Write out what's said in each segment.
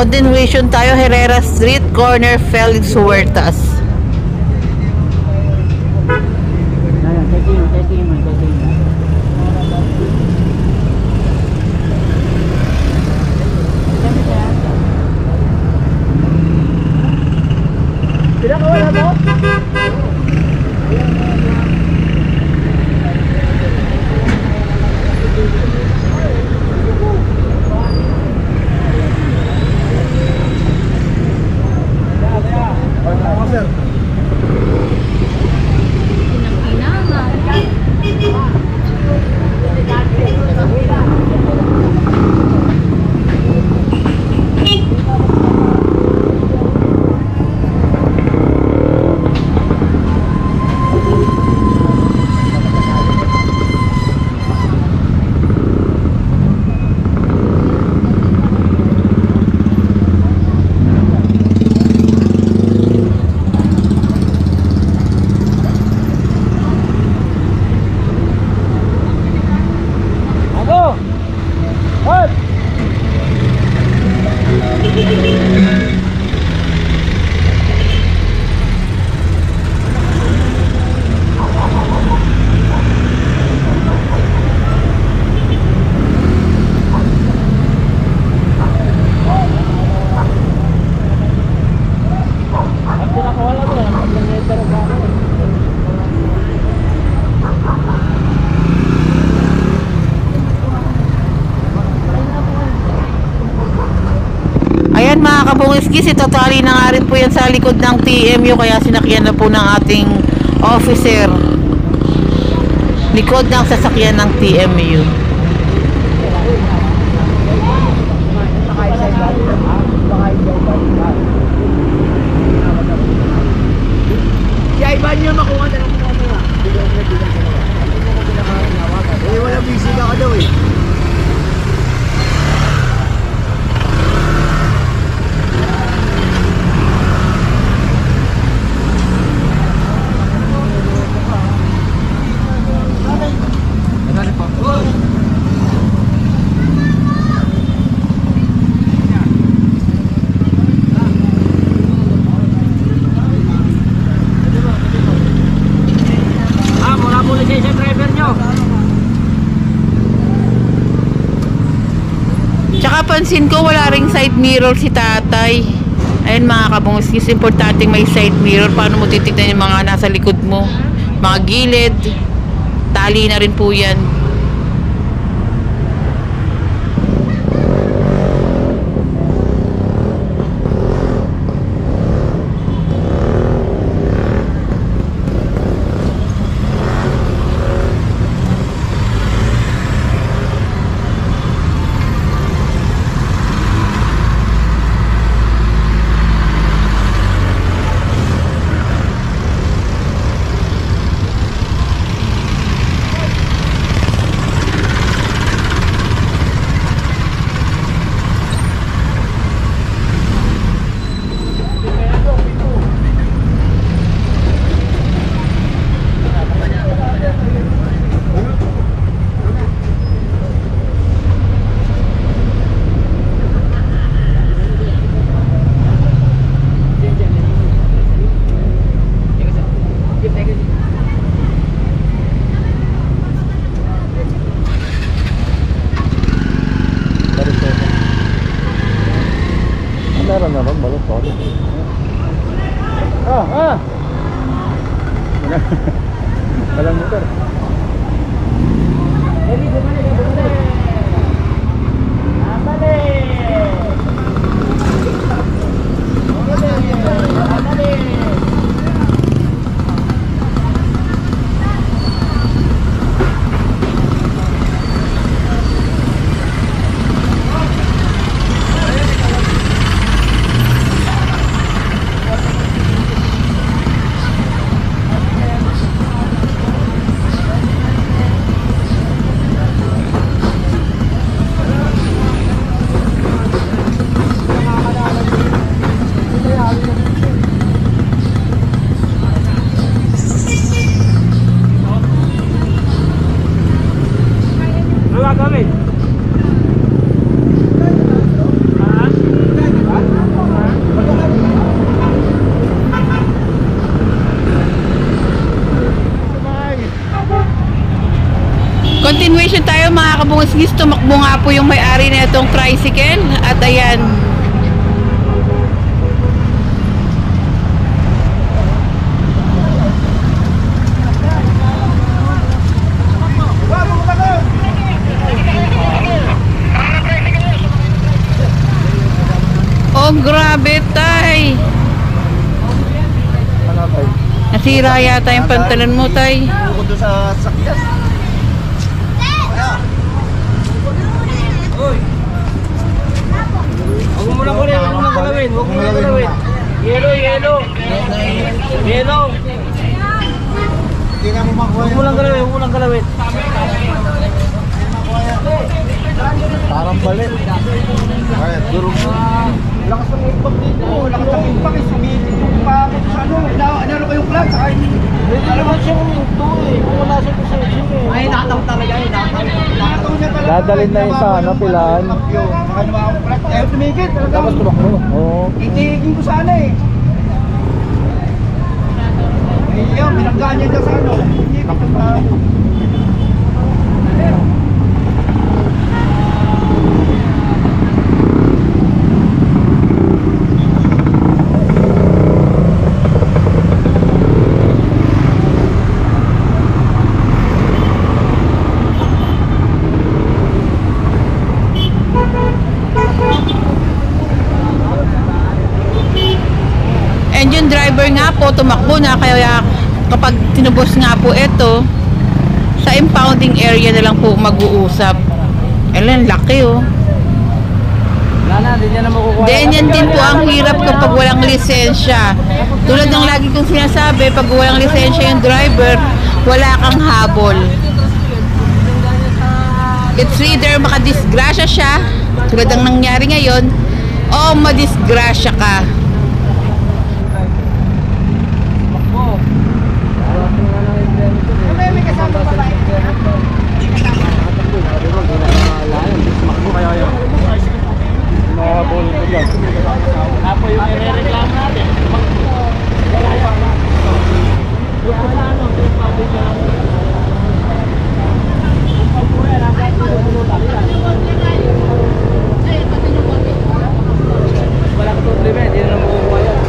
continuation tayo, Herrera Street, corner Felix Huertas. Ayan mga kabungiskis, itotally na nga rin po yan sa likod ng TMU, kaya sinakyan na po ng ating officer likod ng sasakyan ng TMU. Kaya iba niyo makuha na lang mga mga. Eh, wala busy ka daw eh. Tsaka pansin ko wala ring side mirror si tatay. Ayun mga kabungiskis, importanteng may side mirror. Paano mo titignan yung mga nasa likod mo, mga gilid, tali na rin po yan. Meron na ron, balot. Walang motor. tayo mga kabungis-ngis. Tumakbo nga po yung may-ari na itong tricycle. At ayan. Oh, grabe tay. Ano tayo? Nasira yata yung pantalon mo tay. Bukod doon sa sakyan. Uy! Huwag mo lang kunin, huwag mo lang galawin, huwag mo lang galawin. Yelo, yelo. Yelo. Hindi na mo makuha. Huwag mo lang galawin, huwag mo lang galawin. Parang balit. Ay, durog mo. Lakas ng impact dito. Lakas ng impact eh. Sumitit yung pa ako sa ano. Ano ba yung clutch? Saka hindi. Hindi naman siya huminto eh. Kung wala siya sa engine eh. Ay, nakataw talaga eh. Nakataw niya talaga. Dadalhin na yung sa ano, pilaan. Saka naman ako clutch. Ayaw tumigit. Tapos tumakbo. Oo. Itigin ko sana eh. Ayun, binanggaan niya dyan sa ano. Hindi ko pa. And yung driver nga po, tumakbo na. Kaya kapag tinubos nga po ito, sa impounding area na lang po mag-uusap. Ayan, laki oh. Wala na, hindi niya na makukuha. Then yan din po ang hirap kapag walang lisensya. Tulad ng lagi kong sinasabi, pag walang lisensya yung driver, wala kang habol. It's either makadisgrasya siya, tulad ng nangyari ngayon, o madisgrasya ka. May kasama pa ba? Nakakabulin ko dyan. Apo yung i-reklamo natin. Walang problema, hindi na makukuha yan.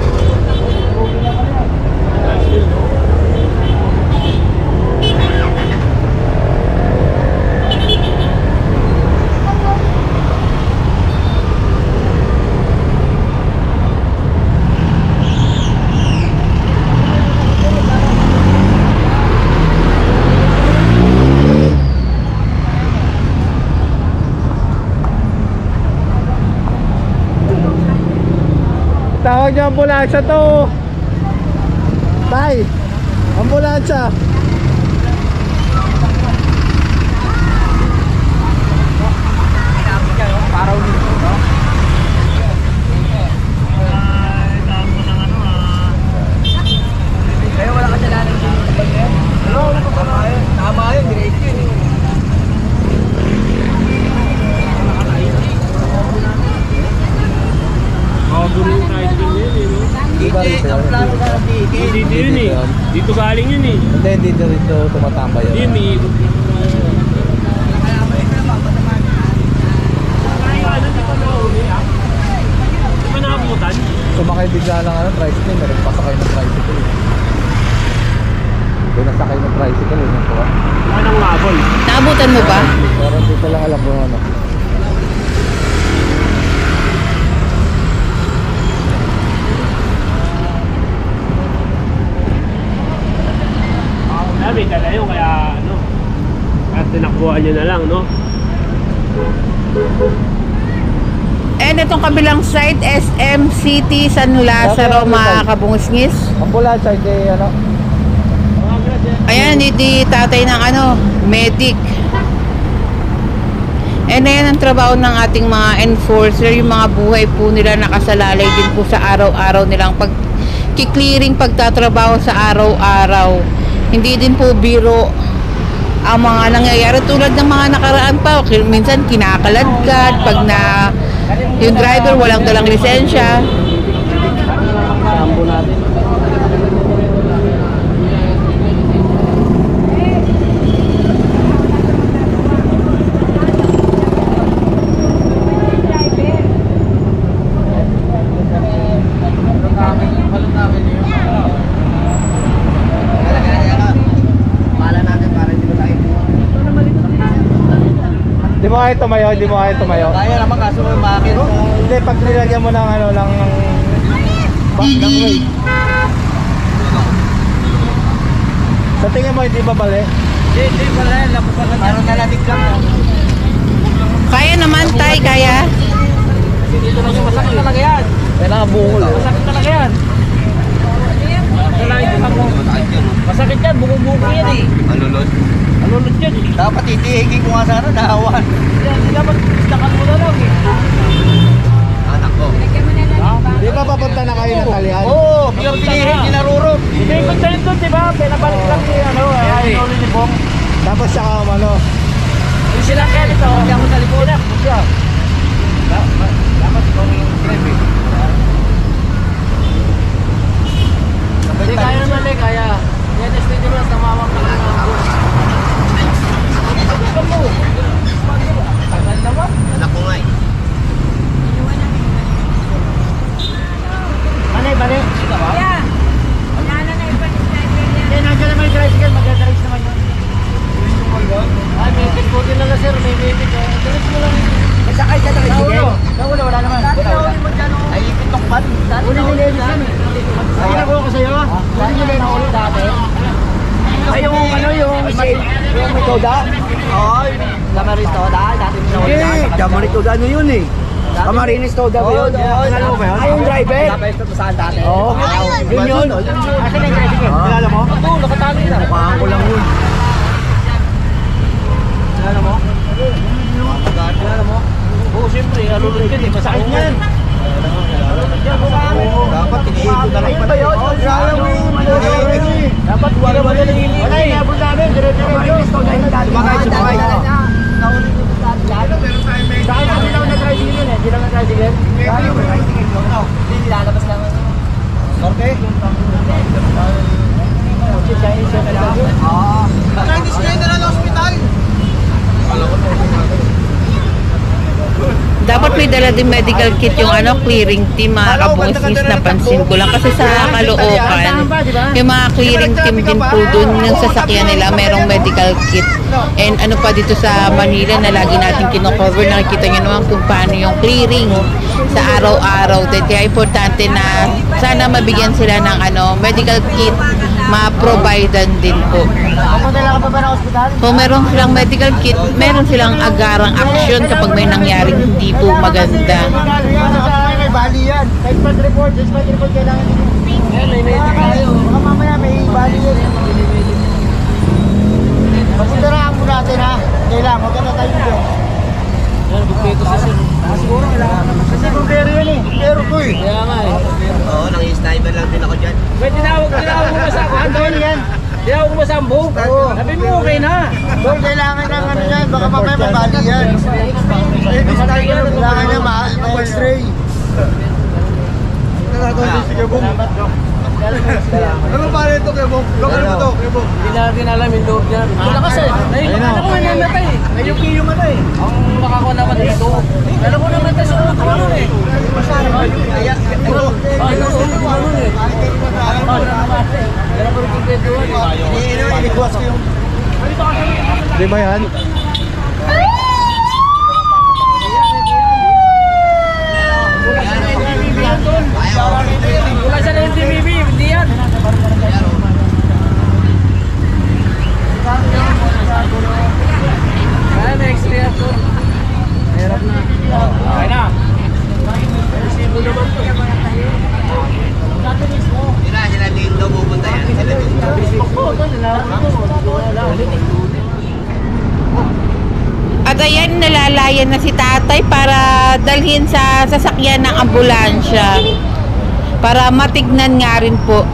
Tawag niyo ambulansya to. Tay, ambulansya. Paraw nito, no? Kaya wala ka dyan ng sinunod. Ano? Tama yun, direct yun eh. DJ, ang plano ka ng DJ. Dito yun eh. Dito galing yun eh. Hindi, dito tumatambay yun. Yun eh. Di ba nakabutan? Sumakay bigla lang ano, tricycle. Meron pasakay ng tricycle. Doon nasakay ng tricycle. Yun yung kuha. Baka nang mabol. Naabutan mo ba? Pero dito lang alam kung ano. Sabi, dala yun kaya ano. At tinakbuhan nyo na lang, no? And itong kabilang side, SM City, San Lazaro, mga kabungis-ngis. Ambulansya, hindi ano. Ayan, di tatay ng ano, medic. And ayan ang trabaho ng ating mga enforcer, yung mga buhay po nila nakasalalay din po sa araw-araw nilang pag-clearing, pagtatrabaho sa araw-araw. Hindi din po biro ang mga nangyayari tulad ng mga nakaraan pa. Minsan kinakaladkad pag na yung driver walang dalang lisensya. Sambo natin. Di mo kaya tumayo, di mo kaya tumayo. Kaya naman kaso umakit. Hindi, pag nilagyan mo ng ano, ng weight. Sa tingin mo, hindi ba bali? Hindi pala yan. Parang naladig lang. Kaya naman, tay, kaya. Dito lang yung masakit talaga yan. Kailangan bungol. Masakit talaga yan. Masakit yan, buko-buko yan eh. Alulod? Alulod yan eh. Dapat itihigin ko nga sana, nahawan. Dapat istakan mo na lang eh. Anak ko. Di ba papunta na kayo ng Talian? Oo, pinarurot. Pinarurot. Hindi ko sa'yo doon, di ba? Pinabalik lang si ano, ulo ni Bong. Tapos siya ka ano? Yung sila kaya nito, hindi ako sa likod. Siya. Dapat ikaw yung drive eh. Hindi kaya naman eh, kaya. Yan, STD mo, tamawag ka lang ng bus. Ito mo. Tagal naman. Anak ko nga eh. Bale. Ito ba? Yeah. Wala na na ipanis-driver yan. Hindi, nandiyan naman yung tricycle. Mag-drive naman yun. Ay, may puti lang na sir. May bibig. Diretso mo lang. Masakay ka na tricycle? Wala, wala naman. Ay, ipit ng pan. Uli ni Lenny yan eh. Ay, nakuha ko sa'yo. Uli ni Lenny ulit dati. Ay, yung ano, yung may toda? Oo, Camarines toda. Dati mo na ulit. Camarines toda ano yun eh. Camarines toda ba yun? Alam mo ba yun? Ay, yung driver? Saan dati? Oo. Yun yun. Asan yung tricycle? Kilala mo? Oo, nakatali na. Mukhaan ko lang yun. Kilala mo? Kilala mo? Oo, siyempre. Alulod ka din. Masakit yan. Dapat tinihigo na lang pala yun. Dapat wala mo na nahihili. Wala yung nabol namin. Sumakay. Saan kami lang na-tricycle yun eh? Hindi lang na-tricycle? Hindi lalabas lang. Norte? Chinese yun na lang. Chinese yun na lang sa hospital. Dapat may dala din medical kit yung ano, clearing team, mga kabungis, napansin ko lang. Kasi sa Caloocan, yung mga clearing team din po dun, yung sasakyan nila, merong medical kit. And ano pa dito sa Manila na lagi natin kinocover, nakikita nyo naman kung paano yung clearing sa araw-araw. Kaya importante na sana mabigyan sila ng ano, medical kit, ma-providean din po. Papunta ka pa ba ng hospital? Kung meron silang medical kit, meron silang agarang action kapag may nangyaring hindi po maganda. May bali yan. Expert report kailangan nyo. Yan, may medical tayo. Baka mamaya may bali yan. Papuntaraan mo natin ha. Kailangan, maganda tayo dyan. Yan, bukito sa sir. Siguro kailangan naman. Kasi bumbero yan eh. Bumbero ko eh. Kaya nga eh. Oo, nang-i-sniper lang din ako dyan. Pwede tinawag mo ba sa ako? Andun yan. Tinawag mo ba sa ambo? Oo. Sabi mo okay na. Doon kailangan ng ano yan. Baka mamaya may bali yan. Kailangan niya ma-x-ray. Ano pa rin ito, Kebong? Gawin mo ito, Kebong. Hindi natin alam yung loob niya. Wala kasi. Alam ko may namatay. Ayuki yung matay. Ang makakuha naman dito. Alam ko namatay sa ulo ko ano eh. Kaya, ito. Ano eh. Alam ko rin kung pwede yun. Inikwas ko yung... Di ba yan? Wala siya na yung TVB, hindi yan. Kaya na extra to. Hirap na. Okay na. Resibo naman to. Sila dito pupunta yan. Sila dito. At ayan, nalalayan na si tatay para dalhin sa sasakyan ng ambulansya para matignan nga rin po